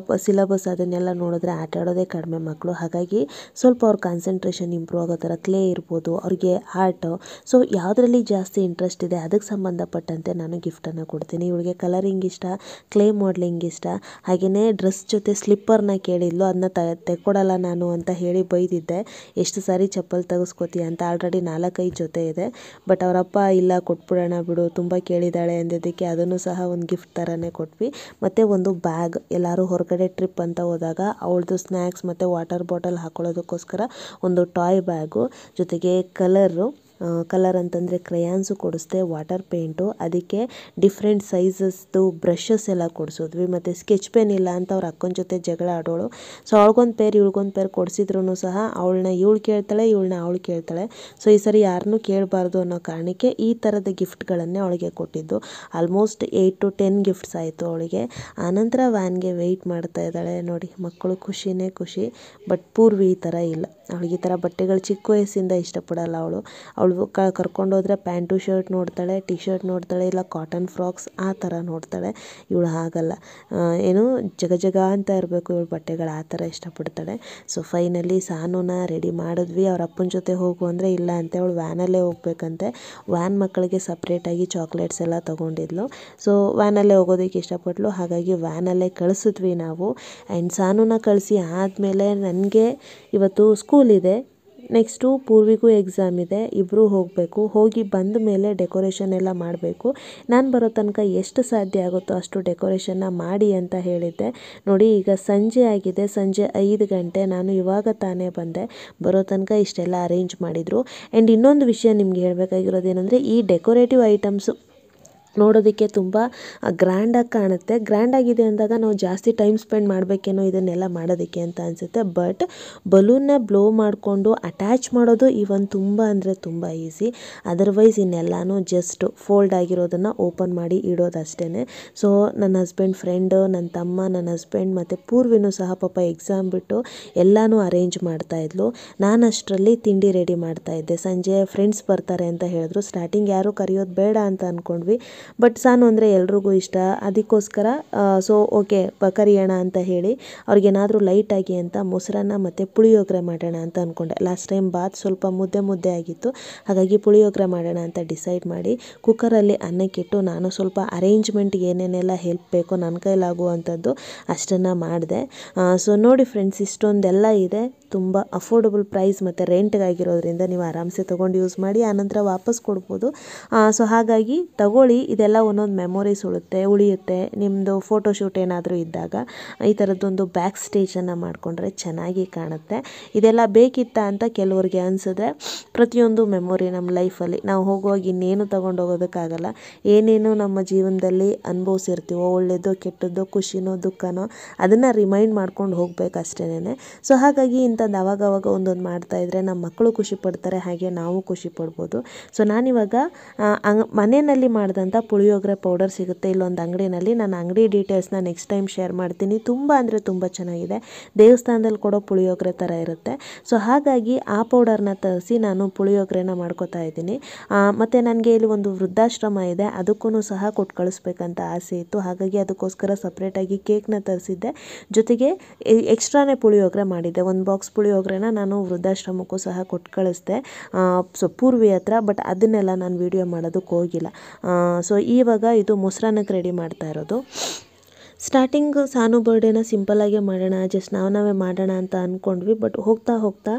ಸಿಲಬಸ್ ಅದನ್ನೆಲ್ಲ ನೋಡಿದ್ರೆ ಆಟ ಆಡೋದೇ ಕಡಿಮೆ ಮಕ್ಕಳು. ಹಾಗಾಗಿ ಸ್ವಲ್ಪ ಅವ್ರ ಕಾನ್ಸಂಟ್ರೇಷನ್ ಇಂಪ್ರೂವ್ ಆಗೋ ಥರ ಕ್ಲೇ ಇರ್ಬೋದು, ಅವ್ರಿಗೆ ಆರ್ಟು, ಸೊ ಯಾವುದರಲ್ಲಿ ಜಾಸ್ತಿ ಇಂಟ್ರೆಸ್ಟ್ ಇದೆ ಅದಕ್ಕೆ ಸಂಬಂಧಪಟ್ಟಂತೆ ನಾನು ಗಿಫ್ಟನ್ನು ಕೊಡ್ತೀನಿ. ಇವಳಿಗೆ ಕಲರಿಂಗ್ ಇಷ್ಟ, ಕ್ಲೇ ಮಾಡಲಿಂಗ್ ಇಷ್ಟ. ಹಾಗೆಯೇ ಡ್ರೆಸ್ ಜೊತೆ ಸ್ಲಿಪ್ಪರ್ನ ಕೇಳಿದ್ಲು, ಅದನ್ನ ತೆಕ್ಕೊಡಲ್ಲ ನಾನು ಅಂತ ಹೇಳಿ ಬೈದಿದ್ದೆ. ಎಷ್ಟು ಸಾರಿ ಚಪ್ಪಲ್ ತೆಗೆಸ್ಕೋತೀಯ ಅಂತ. ಆಲ್ರೆಡಿ 4-5 ಜೊತೆ ಇದೆ. ಬಟ್ ಅವರಪ್ಪ ಇಲ್ಲ ಕೊಟ್ಬಿಡೋಣ ಬಿಡು, ತುಂಬ ಕೇಳಿದಾಳೆ ಅಂದಿದ್ದಕ್ಕೆ ಅದನ್ನು ಸಹ ಒಂದು ಗಿಫ್ಟ್ ಥರನೇ ಕೊಟ್ವಿ. ಮತ್ತು ಒಂದು ಬ್ಯಾಗ್, ಎಲ್ಲರೂ ಹೊರಗಡೆ ಟ್ರಿಪ್ ಅಂತ ಹೋದಾಗ ಅವಳದು ಸ್ನ್ಯಾಕ್ಸ್ ಮತ್ತು ವಾಟರ್ ಬಾಟಲ್ ಹಾಕೊಳ್ಳೋದಕ್ಕೋಸ್ಕರ ಒಂದು ಟಾಯ್ ಬ್ಯಾಗು, ಜೊತೆಗೆ ಕಲರ್ ಅಂತಂದರೆ ಕ್ರಯಾನ್ಸು ಕೊಡಿಸ್ದೆ, ವಾಟರ್ ಪೇಂಟು, ಅದಕ್ಕೆ ಡಿಫ್ರೆಂಟ್ ಸೈಜಸ್ದು ಬ್ರಷಸ್ ಎಲ್ಲ ಕೊಡಿಸಿದ್ವಿ. ಮತ್ತು ಸ್ಕೆಚ್ ಪೆನ್ ಇಲ್ಲ ಅಂತ ಅವ್ರ ಅಕ್ಕನ ಜೊತೆ ಜಗಳ ಆಡೋಳು. ಸೊ ಅವಳಿಗೊಂದು ಪೇರ್ ಇವಳಿಗೊಂದು ಪೇರ್ ಕೊಡಿಸಿದ್ರು ಸಹ ಅವಳನ್ನ ಇವಳು ಕೇಳ್ತಾಳೆ, ಇವಳನ್ನ ಅವಳು ಕೇಳ್ತಾಳೆ. ಸೊ ಈ ಸರಿ ಯಾರನ್ನೂ ಕೇಳಬಾರ್ದು ಅನ್ನೋ ಕಾರಣಕ್ಕೆ ಈ ಥರದ ಗಿಫ್ಟ್ಗಳನ್ನೇ ಅವಳಿಗೆ ಕೊಟ್ಟಿದ್ದು. ಆಲ್ಮೋಸ್ಟ್ 8 to 10 ಗಿಫ್ಟ್ಸ್ ಆಯಿತು ಅವಳಿಗೆ. ಆನಂತರ ವ್ಯಾನ್ಗೆ ವೆಯ್ಟ್ ಮಾಡ್ತಾ ಇದ್ದಾಳೆ ನೋಡಿ. ಮಕ್ಕಳು ಖುಷಿನೇ ಖುಷಿ. ಬಟ್ ಪೂರ್ವಿ ಈ ಥರ ಇಲ್ಲ, ಅವಳಿಗೆ ಈ ಥರ ಬಟ್ಟೆಗಳು ಚಿಕ್ಕ ವಯಸ್ಸಿಂದ ಇಷ್ಟಪಡಲ್ಲ ಅವಳು ಕರ್ಕೊಂಡೋದ್ರೆ ಪ್ಯಾಂಟು ಶರ್ಟ್ ನೋಡ್ತಾಳೆ, ಟಿ ಶರ್ಟ್ ನೋಡ್ತಾಳೆ, ಇಲ್ಲ ಕಾಟನ್ ಫ್ರಾಕ್ಸ್ ಆ ಥರ ನೋಡ್ತಾಳೆ. ಇವಳು ಹಾಗಲ್ಲ, ಏನು ಜಗ ಅಂತ ಇರಬೇಕು ಇವಳು ಬಟ್ಟೆಗಳು, ಆ ಥರ ಇಷ್ಟಪಡ್ತಾಳೆ. ಸೊ ಫೈನಲಿ ಸಾನುನ ರೆಡಿ ಮಾಡಿದ್ವಿ. ಅವ್ರ ಅಪ್ಪನ ಜೊತೆ ಹೋಗು ಅಂದರೆ ಇಲ್ಲ ಅಂತೆ, ಅವಳು ವ್ಯಾನಲ್ಲೇ ಹೋಗ್ಬೇಕಂತೆ. ವ್ಯಾನ್ ಮಕ್ಕಳಿಗೆ ಸಪ್ರೇಟಾಗಿ ಚಾಕ್ಲೇಟ್ಸ್ ಎಲ್ಲ ತೊಗೊಂಡಿದ್ಲು. ಸೊ ವ್ಯಾನಲ್ಲೇ ಹೋಗೋದಕ್ಕೆ ಇಷ್ಟಪಟ್ಲು, ಹಾಗಾಗಿ ವ್ಯಾನಲ್ಲೇ ಕಳಿಸಿದ್ವಿ ನಾವು. ಆ್ಯಂಡ್ ಸಾನುನ ಕಳಿಸಿ ಆದಮೇಲೆ ನನಗೆ ಇವತ್ತು ಸ್ಕೂಲ್ ಇದೆ, ನೆಕ್ಸ್ಟು ಪೂರ್ವಿಗೂ ಎಕ್ಸಾಮ್ ಇದೆ, ಇಬ್ಬರೂ ಹೋಗಬೇಕು. ಹೋಗಿ ಬಂದ ಮೇಲೆ ಡೆಕೋರೇಷನ್ ಎಲ್ಲ ಮಾಡಬೇಕು. ನಾನು ಬರೋ ತನಕ ಎಷ್ಟು ಸಾಧ್ಯ ಆಗುತ್ತೋ ಅಷ್ಟು ಡೆಕೋರೇಷನ್ನ ಮಾಡಿ ಅಂತ ಹೇಳಿದ್ದೆ. ನೋಡಿ ಈಗ ಸಂಜೆ ಆಗಿದೆ, ಸಂಜೆ 5 ಗಂಟೆ. ನಾನು ಇವಾಗ ತಾನೇ ಬಂದೆ, ಬರೋ ತನಕ ಇಷ್ಟೆಲ್ಲ ಅರೇಂಜ್ ಮಾಡಿದರು. ಆ್ಯಂಡ್ ಇನ್ನೊಂದು ವಿಷಯ ನಿಮ್ಗೆ ಹೇಳಬೇಕಾಗಿರೋದೇನೆಂದರೆ, ಈ ಡೆಕೋರೇಟಿವ್ ಐಟಮ್ಸು ನೋಡೋದಕ್ಕೆ ತುಂಬ ಗ್ರ್ಯಾಂಡಾಗಿ ಕಾಣುತ್ತೆ. ಗ್ರ್ಯಾಂಡಾಗಿದೆ ಅಂದಾಗ ನಾವು ಜಾಸ್ತಿ ಟೈಮ್ ಸ್ಪೆಂಡ್ ಮಾಡಬೇಕೇನೋ ಇದನ್ನೆಲ್ಲ ಮಾಡೋದಕ್ಕೆ ಅಂತ ಅನಿಸುತ್ತೆ. ಬಟ್ ಬಲೂನ್ನ ಬ್ಲೋ ಮಾಡಿಕೊಂಡು ಅಟ್ಯಾಚ್ ಮಾಡೋದು ಇವನ್ ತುಂಬ ಅಂದರೆ ತುಂಬ ಈಸಿ. ಅದರ್ವೈಸ್ ಇನ್ನೆಲ್ಲನೂ ಜಸ್ಟ್ ಫೋಲ್ಡ್ ಆಗಿರೋದನ್ನು ಓಪನ್ ಮಾಡಿ ಇಡೋದಷ್ಟೇ. ಸೊ ನನ್ನ ಹಸ್ಬೆಂಡ್ ಫ್ರೆಂಡು, ನನ್ನ ತಮ್ಮ, ನನ್ನ ಹಸ್ಬೆಂಡ್ ಮತ್ತು ಪೂರ್ವಿನೂ ಸಹ ಪಾಪ ಎಕ್ಸಾಮ್ ಬಿಟ್ಟು ಎಲ್ಲನೂ ಅರೇಂಜ್ ಮಾಡ್ತಾಯಿದ್ಲು. ನಾನು ಅಷ್ಟರಲ್ಲಿ ತಿಂಡಿ ರೆಡಿ ಮಾಡ್ತಾಯಿದ್ದೆ. ಸಂಜೆ ಫ್ರೆಂಡ್ಸ್ ಬರ್ತಾರೆ ಅಂತ ಹೇಳಿದ್ರು. ಸ್ಟಾರ್ಟಿಂಗ್ ಯಾರೂ ಕರೆಯೋದು ಬೇಡ ಅಂತ ಅಂದ್ಕೊಂಡ್ವಿ, ಬಟ್ ಸಾನು ಅಂದರೆ ಎಲ್ರಿಗೂ ಇಷ್ಟ, ಅದಕ್ಕೋಸ್ಕರ ಸೊ ಓಕೆ ಕರಿಯೋಣ ಅಂತ ಹೇಳಿ ಅವ್ರಿಗೇನಾದರೂ ಲೈಟಾಗಿ ಅಂತ ಮೊಸರನ್ನ ಮತ್ತು ಪುಳಿಯೋಗರೆ ಮಾಡೋಣ ಅಂತ ಅಂದ್ಕೊಂಡೆ. ಲಾಸ್ಟ್ ಟೈಮ್ ಬಾತ್ ಸ್ವಲ್ಪ ಮುದ್ದೆ ಆಗಿತ್ತು, ಹಾಗಾಗಿ ಪುಳಿಯೋಗರೆ ಮಾಡೋಣ ಅಂತ ಡಿಸೈಡ್ ಮಾಡಿ ಕುಕ್ಕರಲ್ಲಿ ಅನ್ನಕ್ಕಿಟ್ಟು ನಾನು ಸ್ವಲ್ಪ ಅರೇಂಜ್ಮೆಂಟ್ಗೆ ಏನೇನೆಲ್ಲ ಹೆಲ್ಪ್ ಬೇಕೋ ನನ್ನ ಕೈಲಾಗುವಂಥದ್ದು ಅಷ್ಟನ್ನು ಮಾಡಿದೆ. ಸೊ ನೋಡಿ ಫ್ರೆಂಡ್ಸ್, ಇಷ್ಟೊಂದೆಲ್ಲ ಇದೆ. ತುಂಬ ಅಫೋರ್ಡಬಲ್ ಪ್ರೈಸ್ ಮತ್ತು ರೆಂಟ್ಗಾಗಿರೋದ್ರಿಂದ ನೀವು ಆರಾಮ್ಸೆ ತೊಗೊಂಡು ಯೂಸ್ ಮಾಡಿ, ಆನಂತರ ವಾಪಸ್ ಕೊಡ್ಬೋದು. ಸೊ ಹಾಗಾಗಿ ತಗೊಳ್ಳಿ, ಇದೆಲ್ಲ ಒಂದೊಂದು ಮೆಮೊರೀಸ್ ಉಳಿಯುತ್ತೆ. ನಿಮ್ಮದು ಫೋಟೋಶೂಟ್ ಏನಾದರೂ ಇದ್ದಾಗ ಈ ಥರದ್ದೊಂದು ಬ್ಯಾಕ್ ಸ್ಟೇಜನ್ನು ಮಾಡಿಕೊಂಡ್ರೆ ಚೆನ್ನಾಗಿ ಕಾಣುತ್ತೆ. ಇದೆಲ್ಲ ಬೇಕಿತ್ತಾ ಅಂತ ಕೆಲವ್ರಿಗೆ ಅನಿಸಿದ್ರೆ, ಪ್ರತಿಯೊಂದು ಮೆಮೊರಿ ನಮ್ಮ ಲೈಫಲ್ಲಿ ನಾವು ಹೋಗುವಾಗ ಇನ್ನೇನು ತೊಗೊಂಡು ಹೋಗೋದಕ್ಕಾಗಲ್ಲ. ಏನೇನು ನಮ್ಮ ಜೀವನದಲ್ಲಿ ಅನುಭವಿಸಿರ್ತೀವೋ, ಒಳ್ಳೆಯದೋ ಕೆಟ್ಟದ್ದೋ, ಖುಷಿನೋ ದುಃಖನೋ, ಅದನ್ನು ರಿಮೈಂಡ್ ಮಾಡ್ಕೊಂಡು ಹೋಗ್ಬೇಕು ಅಷ್ಟೇನೆ. ಸೊ ಹಾಗಾಗಿ ಇಂಥದ್ದು ಅವಾಗವಾಗ ಒಂದೊಂದು ಮಾಡ್ತಾಯಿದ್ರೆ ನಮ್ಮ ಮಕ್ಕಳು ಖುಷಿ ಪಡ್ತಾರೆ, ಹಾಗೆ ನಾವು ಖುಷಿ ಪಡ್ಬೋದು. ಸೊ ನಾನಿವಾಗ ಮನೆಯಲ್ಲಿ ಮಾಡಿದಂಥ ಪುಳಿಯೋಗರೆ ಪೌಡರ್ ಸಿಗುತ್ತೆ ಇಲ್ಲೊಂದು ಅಂಗಡಿನಲ್ಲಿ. ನಾನು ಅಂಗಡಿ ಡೀಟೇಲ್ಸ್ನ ನೆಕ್ಸ್ಟ್ ಟೈಮ್ ಶೇರ್ ಮಾಡ್ತೀನಿ. ತುಂಬ ಅಂದರೆ ತುಂಬ ಚೆನ್ನಾಗಿದೆ, ದೇವಸ್ಥಾನದಲ್ಲಿ ಕೊಡೋ ಪುಳಿಯೋಗರೆ ಥರ ಇರುತ್ತೆ. ಸೊ ಹಾಗಾಗಿ ಆ ಪೌಡರ್ನ ತರಿಸಿ ನಾನು ಪುಳಿಯೋಗರೆನ ಮಾಡ್ಕೋತಾ ಇದ್ದೀನಿ. ಮತ್ತು ನನಗೆ ಇಲ್ಲಿ ಒಂದು ವೃದ್ಧಾಶ್ರಮ ಇದೆ, ಅದಕ್ಕೂ ಸಹ ಕೊಟ್ಟು ಕಳಿಸ್ಬೇಕಂತ ಆಸೆ ಇತ್ತು. ಹಾಗಾಗಿ ಅದಕ್ಕೋಸ್ಕರ ಸಪ್ರೇಟಾಗಿ ಕೇಕ್ನ ತರಿಸಿದ್ದೆ, ಜೊತೆಗೆ ಎಕ್ಸ್ಟ್ರಾನೇ ಪುಳಿಯೋಗರೆ ಮಾಡಿದ್ದೆ. ಒಂದು ಬಾಕ್ಸ್ ಪುಳಿಯೋಗರೆನ ನಾನು ವೃದ್ಧಾಶ್ರಮಕ್ಕೂ ಸಹ ಕೊಟ್ಟು ಕಳಿಸ್ದೆ, ಸೊ ಪೂರ್ವಿ ಹತ್ರ. ಬಟ್ ಅದನ್ನೆಲ್ಲ ನಾನು ವೀಡಿಯೋ ಮಾಡೋದಕ್ಕೆ ಹೋಗಿಲ್ಲ. ಸೊ ಇವಾಗ ಇದು ಮೊಸರನ್ನಕ್ಕೆ ರೆಡಿ ಮಾಡ್ತಾ ಇರೋದು. ಸ್ಟಾರ್ಟಿಂಗ್ ಸಾನು ಬರ್ಡೇನ ಸಿಂಪಲ್ಲಾಗೆ ಮಾಡೋಣ, ಜಸ್ಟ್ ನಾವೇ ಮಾಡೋಣ ಅಂತ ಅಂದ್ಕೊಂಡ್ವಿ. ಬಟ್ ಹೋಗ್ತಾ ಹೋಗ್ತಾ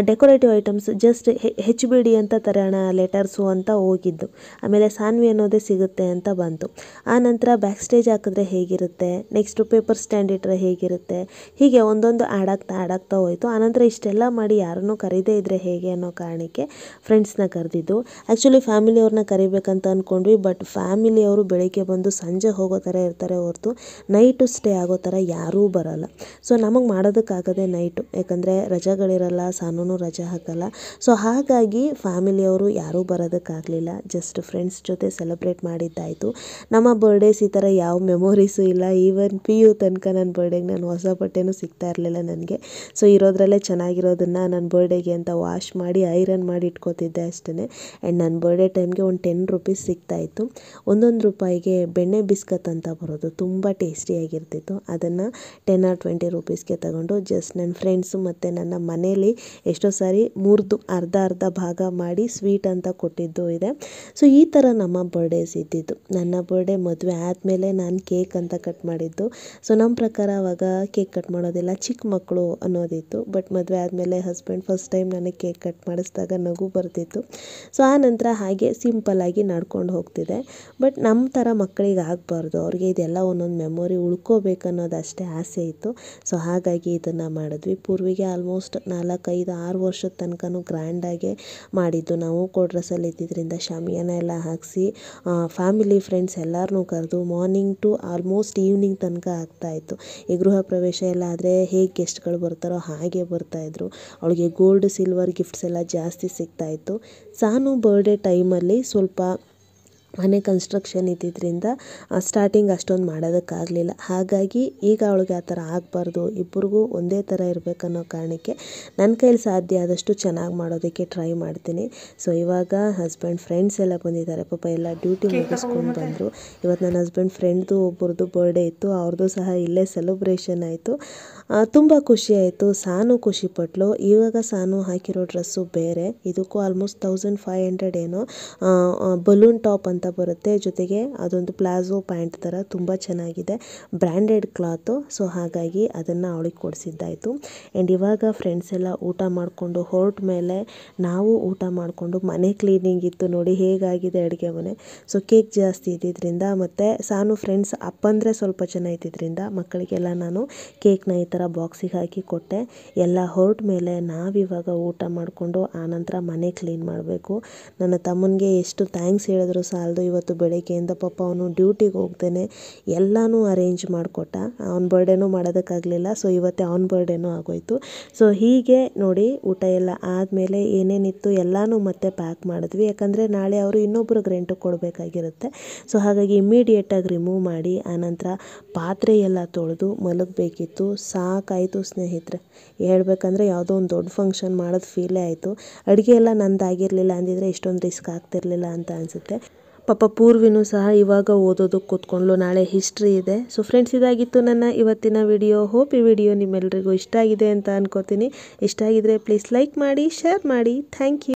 ಡೆಕೋರೇಟಿವ್ ಐಟಮ್ಸ್ ಜಸ್ಟ್ HBD ಅಂತ ತರೋಣ ಲೆಟರ್ಸು ಅಂತ ಹೋಗಿದ್ದು. ಆಮೇಲೆ ಸಾನ್ವಿ ಅನ್ನೋದೇ ಸಿಗುತ್ತೆ ಅಂತ ಬಂತು. ಆ ನಂತರ ಬ್ಯಾಕ್ ಸ್ಟೇಜ್ ಹಾಕಿದ್ರೆ ಹೇಗಿರುತ್ತೆ, ನೆಕ್ಸ್ಟು ಪೇಪರ್ ಸ್ಟ್ಯಾಂಡ್ ಇಟ್ಟರೆ ಹೇಗಿರುತ್ತೆ, ಹೀಗೆ ಒಂದೊಂದು ಆಡಾಗ್ತಾ ಹೋಯಿತು. ಆನಂತರ ಇಷ್ಟೆಲ್ಲ ಮಾಡಿ ಯಾರನ್ನೂ ಕರೀದೇ ಇದ್ದರೆ ಹೇಗೆ ಅನ್ನೋ ಕಾರಣಕ್ಕೆ ಫ್ರೆಂಡ್ಸ್ನ ಕರೆದಿದ್ದು. ಆ್ಯಕ್ಚುಲಿ ಫ್ಯಾಮಿಲಿಯವ್ರನ್ನ ಕರಿಬೇಕಂತ ಅಂದ್ಕೊಂಡ್ವಿ, ಬಟ್ ಫ್ಯಾಮಿಲಿಯವರು ಬೆಳಿಗ್ಗೆ ಬಂದು ಸಂಜೆ ಹೋಗೋ ಥರ ಇರ್ತಾರೆ ಹೊರತು ನೈಟು ಸ್ಟೇ ಆಗೋ ಥರ ಯಾರೂ ಬರೋಲ್ಲ. ಸೊ ನಮಗೆ ಮಾಡೋದಕ್ಕಾಗದೆ ನೈಟು, ಯಾಕಂದರೆ ರಜೆಗಳಿರಲ್ಲ, ಸಾನೂ ರಜೆ ಹಾಕಲ್ಲ. ಸೊ ಹಾಗಾಗಿ ಫ್ಯಾಮಿಲಿಯವರು ಯಾರೂ ಬರೋದಕ್ಕಾಗಲಿಲ್ಲ. ಜಸ್ಟ್ ಫ್ರೆಂಡ್ಸ್ ಜೊತೆ ಸೆಲೆಬ್ರೇಟ್ ಮಾಡಿದ್ದಾಯಿತು. ನಮ್ಮ ಬರ್ಡೇಸ್ ಈ ಥರ ಯಾವ ಮೆಮೊರೀಸು ಇಲ್ಲ. ಈವನ್ PU ತನಕ ನನ್ನ ಬರ್ಡೇಗೆ ನಾನು ಹೊಸ ಬಟ್ಟೆನೂ ಸಿಗ್ತಾ ಇರಲಿಲ್ಲ ನನಗೆ. ಸೊ ಇರೋದ್ರಲ್ಲೇ ಚೆನ್ನಾಗಿರೋದನ್ನು ನನ್ನ ಬರ್ಡೇಗೆ ಅಂತ ವಾಶ್ ಮಾಡಿ ಐರನ್ ಮಾಡಿ ಇಟ್ಕೋತಿದ್ದೆ ಅಷ್ಟೇ. ಆ್ಯಂಡ್ ನನ್ನ ಬರ್ಡೇ ಟೈಮ್ಗೆ ಒಂದು 10 ರೂಪೀಸ್ ಸಿಗ್ತಾಯಿತ್ತು. ಒಂದೊಂದು ರೂಪಾಯಿಗೆ ಬೆಣ್ಣೆ ಬಿಸ್ಕತ್ ಅಂತ ಬರೋದು, ತುಂಬ ಟೇಸ್ಟಿಯಾಗಿರ್ತಿತ್ತು. ಅದನ್ನು 10 or 20 ರೂಪೀಸ್ಗೆ ತಗೊಂಡು ಜಸ್ಟ್ ನನ್ನ ಫ್ರೆಂಡ್ಸು ಮತ್ತು ನನ್ನ ಮನೇಲಿ ಎಷ್ಟೋ ಸಾರಿ ಮುರಿದು ಅರ್ಧ ಭಾಗ ಮಾಡಿ ಸ್ವೀಟ್ ಅಂತ ಕೊಟ್ಟಿದ್ದು ಇದೆ. ಸೊ ಈ ಥರ ನಮ್ಮ ಬರ್ಡೇಸ್ ಇದ್ದಿದ್ದು. ನನ್ನ ಬರ್ಡೇ ಮದುವೆ ಆದಮೇಲೆ ನಾನು ಕೇಕ್ ಅಂತ ಕಟ್ ಮಾಡಿದ್ದು. ಸೊ ನಮ್ಮ ಪ್ರಕಾರ ಆವಾಗ ಕೇಕ್ ಕಟ್ ಮಾಡೋದಿಲ್ಲ, ಚಿಕ್ಕ ಮಕ್ಕಳು ಅನ್ನೋದಿತ್ತು. ಬಟ್ ಮದುವೆ ಆದಮೇಲೆ ಹಸ್ಬೆಂಡ್ ಫಸ್ಟ್ ಟೈಮ್ ನನಗೆ ಕೇಕ್ ಕಟ್ ಮಾಡಿಸಿದಾಗ ನಗು ಬರ್ತಿತ್ತು. ಸೊ ಆ ನಂತರ ಹಾಗೆ ಸಿಂಪಲ್ಲಾಗಿ ನಡ್ಕೊಂಡು ಹೋಗ್ತಿದೆ. ಬಟ್ ನಮ್ಮ ಥರ ಮಕ್ಕಳಿಗೆ ಆಗಬಾರ್ದು, ಅವ್ರಿಗೆ ಇದೆಲ್ಲ ಒಂದೊಂದು ಮೆಮೊರಿ ಉಳ್ಕೋಬೇಕನ್ನೋದು ಅಷ್ಟೇ ಆಸೆ ಇತ್ತು. ಸೊ ಹಾಗಾಗಿ ಇದನ್ನು ಮಾಡಿದ್ವಿ. ಪೂರ್ವಿಗೆ ಆಲ್ಮೋಸ್ಟ್ 4, 5, 6 ವರ್ಷದ ತನಕನೂ ಗ್ರ್ಯಾಂಡಾಗೆ ಮಾಡಿದ್ದು. ನಾವು ಕೋಟ್ರಸಲ್ಲಿ ಇದ್ದಿದ್ದರಿಂದ ಶಾಮಿಯಾನ ಎಲ್ಲ ಹಾಕಿಸಿ ಫ್ಯಾಮಿಲಿ ಫ್ರೆಂಡ್ಸ್ ಎಲ್ಲರನ್ನೂ ಕರೆದು ಮಾರ್ನಿಂಗ್ ಟು ಆಲ್ಮೋಸ್ಟ್ ಈವ್ನಿಂಗ್ ತನಕ ಆಗ್ತಾಯಿತ್ತು. ಈ ಗೃಹ ಪ್ರವೇಶ ಎಲ್ಲ ಆದರೆ ಹೇಗೆ ಗೆಸ್ಟ್ಗಳು ಬರ್ತಾರೋ ಹಾಗೆ ಬರ್ತಾಯಿದ್ರು. ಅವಳಿಗೆ ಗೋಲ್ಡ್ ಸಿಲ್ವರ್ ಗಿಫ್ಟ್ಸ್ ಎಲ್ಲ ಜಾಸ್ತಿ ಸಿಗ್ತಾಯಿತ್ತು. ಸಾನು ಬರ್ಡೇ ಟೈಮಲ್ಲಿ ಸ್ವಲ್ಪ ಮನೆ ಕನ್ಸ್ಟ್ರಕ್ಷನ್ ಇದ್ದಿದ್ದರಿಂದ ಸ್ಟಾರ್ಟಿಂಗ್ ಅಷ್ಟೊಂದು ಮಾಡೋದಕ್ಕಾಗಲಿಲ್ಲ. ಹಾಗಾಗಿ ಈಗ ಅವಳಿಗೆ ಆ ಥರ ಆಗಬಾರ್ದು, ಇಬ್ಬರಿಗೂ ಒಂದೇ ಥರ ಇರಬೇಕನ್ನೋ ಕಾರಣಕ್ಕೆ ನನ್ನ ಕೈಲಿ ಸಾಧ್ಯ ಆದಷ್ಟು ಚೆನ್ನಾಗಿ ಮಾಡೋದಕ್ಕೆ ಟ್ರೈ ಮಾಡ್ತೀನಿ. ಸೊ ಇವಾಗ ಹಸ್ಬೆಂಡ್ ಫ್ರೆಂಡ್ಸ್ ಎಲ್ಲ ಬಂದಿದ್ದಾರೆ. ಪಾಪ ಎಲ್ಲ ಡ್ಯೂಟಿ ಮುಗಿಸ್ಕೊಂಡು ಬಂದರು. ಇವತ್ತು ನನ್ನ ಹಸ್ಬೆಂಡ್ ಫ್ರೆಂಡ್ದು ಒಬ್ಬರದು ಬರ್ಡೇ ಇತ್ತು, ಅವ್ರದ್ದು ಸಹ ಇಲ್ಲೇ ಸೆಲೆಬ್ರೇಷನ್ ಆಯಿತು. ತುಂಬ ಖುಷಿ ಆಯಿತು. ಸಾನು ಖುಷಿಪಟ್ಲು. ಇವಾಗ ಸಾನು ಹಾಕಿರೋ ಡ್ರೆಸ್ಸು ಬೇರೆ, ಇದಕ್ಕೂ ಆಲ್ಮೋಸ್ಟ್ 1500 ಏನೋ ಬಲೂನ್ ಟಾಪ್ ಅಂತ ಬರುತ್ತೆ, ಜೊತೆಗೆ ಅದೊಂದು ಪ್ಲಾಜೋ ಪ್ಯಾಂಟ್ ಥರ ತುಂಬ ಚೆನ್ನಾಗಿದೆ, ಬ್ರ್ಯಾಂಡೆಡ್ ಕ್ಲಾತು. ಸೊ ಹಾಗಾಗಿ ಅದನ್ನು ಅವಳಿಗೆ ಕೊಡಿಸಿದ್ದಾಯಿತು. ಆ್ಯಂಡ್ ಇವಾಗ ಫ್ರೆಂಡ್ಸ್ ಎಲ್ಲ ಊಟ ಮಾಡಿಕೊಂಡು ಹೊರಟ ಮೇಲೆ ನಾವು ಊಟ ಮಾಡಿಕೊಂಡು ಮನೆ ಕ್ಲೀನಿಂಗ್ ಇತ್ತು. ನೋಡಿ ಹೇಗಾಗಿದೆ ಅಡುಗೆ ಮನೆ. ಸೊ ಕೇಕ್ ಜಾಸ್ತಿ ಇದ್ದಿದ್ದರಿಂದ ಮತ್ತು ಸಾನು ಫ್ರೆಂಡ್ಸ್ ಅಪ್ಪಂದರೆ ಸ್ವಲ್ಪ ಜನ ಇದ್ದಿದ್ದರಿಂದ ಮಕ್ಕಳಿಗೆಲ್ಲ ನಾನು ಕೇಕ್ನ ಈ ಥರ ಬಾಕ್ಸಿಗೆ ಹಾಕಿ ಕೊಟ್ಟೆ. ಎಲ್ಲ ಹೊರಟ ಮೇಲೆ ನಾವಿವಾಗ ಊಟ ಮಾಡಿಕೊಂಡು ಆನಂತರ ಮನೆ ಕ್ಲೀನ್ ಮಾಡಬೇಕು. ನನ್ನ ತಮ್ಮನಿಗೆ ಎಷ್ಟು ಥ್ಯಾಂಕ್ಸ್ ಹೇಳಿದ್ರು ಸಾಲದು. ಇವತ್ತು ಬೆಳಗ್ಗೆಯಿಂದ ಪಾಪ ಅವನು ಡ್ಯೂಟಿಗೆ ಹೋಗ್ದೇನೆ ಎಲ್ಲನೂ ಅರೇಂಜ್ ಮಾಡಿಕೊಟ್ಟ. ಅವ್ನ ಬರ್ಡೇನೂ ಮಾಡೋದಕ್ಕಾಗಲಿಲ್ಲ. ಸೊ ಇವತ್ತೇ ಅವ್ನ ಬರ್ಡೇನೂ ಆಗೋಯಿತು. ಸೊ ಹೀಗೆ ನೋಡಿ ಊಟ ಎಲ್ಲ ಆದಮೇಲೆ ಏನೇನಿತ್ತು ಎಲ್ಲನೂ ಮತ್ತೆ ಪ್ಯಾಕ್ ಮಾಡಿದ್ವಿ. ಯಾಕಂದರೆ ನಾಳೆ ಅವರು ಇನ್ನೊಬ್ರಿಗೆ ರೆಂಟಿಗೆ ಕೊಡಬೇಕಾಗಿರುತ್ತೆ. ಸೊ ಹಾಗಾಗಿ ಇಮ್ಮಿಡಿಯೇಟಾಗಿ ರಿಮೂವ್ ಮಾಡಿ ಆನಂತರ ಪಾತ್ರೆ ಎಲ್ಲ ತೊಳೆದು ಮಲಗಬೇಕಿತ್ತು. ಸಾಕಾಯಿತು ಸ್ನೇಹಿತರೆ, ಹೇಳ್ಬೇಕಂದ್ರೆ ಯಾವುದೋ ಒಂದು ದೊಡ್ಡ ಫಂಕ್ಷನ್ ಮಾಡೋದು ಫೀಲೇ ಆಯಿತು. ಅಡುಗೆ ಎಲ್ಲ ನಂದಾಗಿರಲಿಲ್ಲ ಅಂದಿದ್ರೆ ಇಷ್ಟೊಂದು ರಿಸ್ಕ್ ಆಗ್ತಿರ್ಲಿಲ್ಲ ಅಂತ ಅನಿಸುತ್ತೆ. ಪಾಪ ಪೂರ್ವಿನೂ ಸಹ ಇವಾಗ ಓದೋದಕ್ಕೆ ಕೂತ್ಕೊಂಡ್ಲು, ನಾಳೆ ಹಿಸ್ಟ್ರಿ ಇದೆ. ಸೊ ಫ್ರೆಂಡ್ಸ್, ಇದಾಗಿತ್ತು ನನ್ನ ಇವತ್ತಿನ ವಿಡಿಯೋ. ಹೋಪ್ ಈ ವಿಡಿಯೋ ನಿಮ್ಮೆಲ್ಲರಿಗೂ ಇಷ್ಟ ಆಗಿದೆ ಅಂತ ಅನ್ಕೋತೀನಿ. ಇಷ್ಟ ಆಗಿದ್ರೆ ಪ್ಲೀಸ್ ಲೈಕ್ ಮಾಡಿ, ಶೇರ್ ಮಾಡಿ. Thank you.